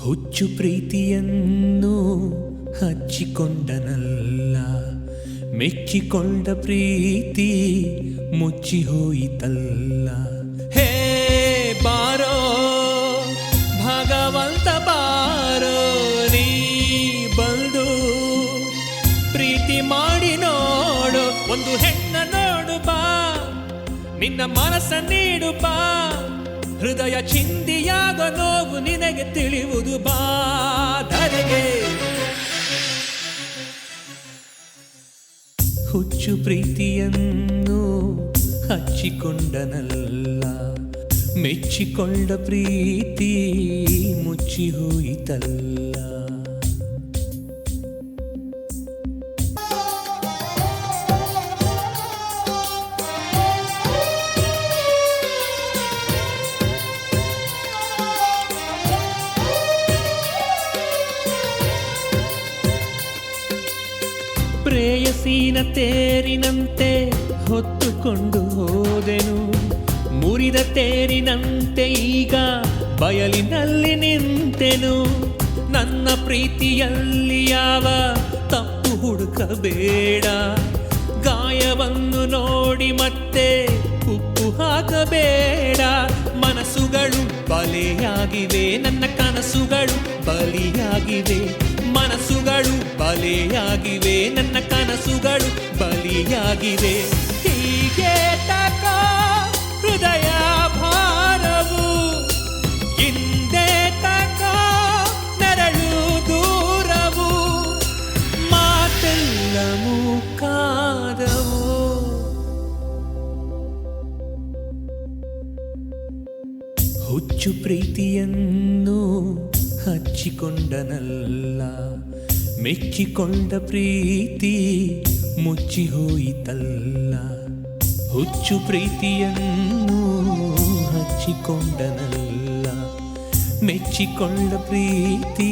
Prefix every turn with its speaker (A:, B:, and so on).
A: ಹುಚ್ಚು ಪ್ರೀತಿಯನ್ನು ಹಚ್ಚಿಕೊಂಡನಲ್ಲ, ಮೆಚ್ಚಿಕೊಂಡ ಪ್ರೀತಿ ಮುಚ್ಚಿ ಹೋಯಿತಲ್ಲ. ಹೇ ಬಾರೋ ಭಗವಂತ ಬಾರೋ, ನೀ ಬಂದು ಪ್ರೀತಿ ಮಾಡಿ ನೋಡು. ಒಂದು ಹೆಣ್ಣ ನೋಡು ಬಾ, ನಿನ್ನ ಮನಸ್ಸ ನೀಡು ಬಾ, ಹೃದಯ ಚಿಂದಿಯಾಗ ನೋವು ನಿನಗೆ ತಿಳಿಯುವುದು ಬಾ ಧರೆಗೆ. ಹುಚ್ಚು ಪ್ರೀತಿಯನ್ನು ಹಚ್ಚಿಕೊಂಡನಲ್ಲ, ಮೆಚ್ಚಿಕೊಂಡ ಪ್ರೀತಿ ಮುಚ್ಚಿ ಹೋಯಿತಲ್ಲ. ಪ್ರೇಯಸಿನ ತೇರಿನಂತೆ ಹೊತ್ತುಕೊಂಡು ಹೋದೆನು, ಮುರಿದ ತೇರಿನಂತೆ ಈಗ ಬಯಲಿನಲ್ಲಿ ನಿಂತೆನು. ನನ್ನ ಪ್ರೀತಿಯಲ್ಲಿ ಯಾವ ತಪ್ಪು ಹುಡುಕಬೇಡ, ಗಾಯವನ್ನು ನೋಡಿ ಮತ್ತೆ ಉಪ್ಪು ಹಾಕಬೇಡ. ಮನಸ್ಸುಗಳು ಬಲೆಯಾಗಿವೆ, ನನ್ನ ಕನಸುಗಳು ಬಲಿಯಾಗಿವೆ. ಮನಸ್ಸುಗಳು ಬಲೆಯಾಗಿವೆ, ನನ್ನ ಕನಸುಗಳು ಬಲಿಯಾಗಿವೆ. ಹೀಗೆ ತಕೋ ಹೃದಯ ಭಾರವು, ಹಿಂದೆ ತಕೋ ನೆರಳು ದೂರವು, ಮಾತೆಲ್ಲ ಮೂಕಾದವು. ಹುಚ್ಚು ಪ್ರೀತಿಯನ್ನು ಹಚ್ಚಿಕೊಂಡನಲ್ಲ, ಮೆಚ್ಚಿಕೊಂಡ ಪ್ರೀತಿ ಮುಚ್ಚಿ ಹೋಯಿತಲ್ಲ. ಹುಚ್ಚು ಪ್ರೀತಿಯನ್ನು ಹಚ್ಚಿಕೊಂಡನಲ್ಲ, ಮೆಚ್ಚಿಕೊಂಡ ಪ್ರೀತಿ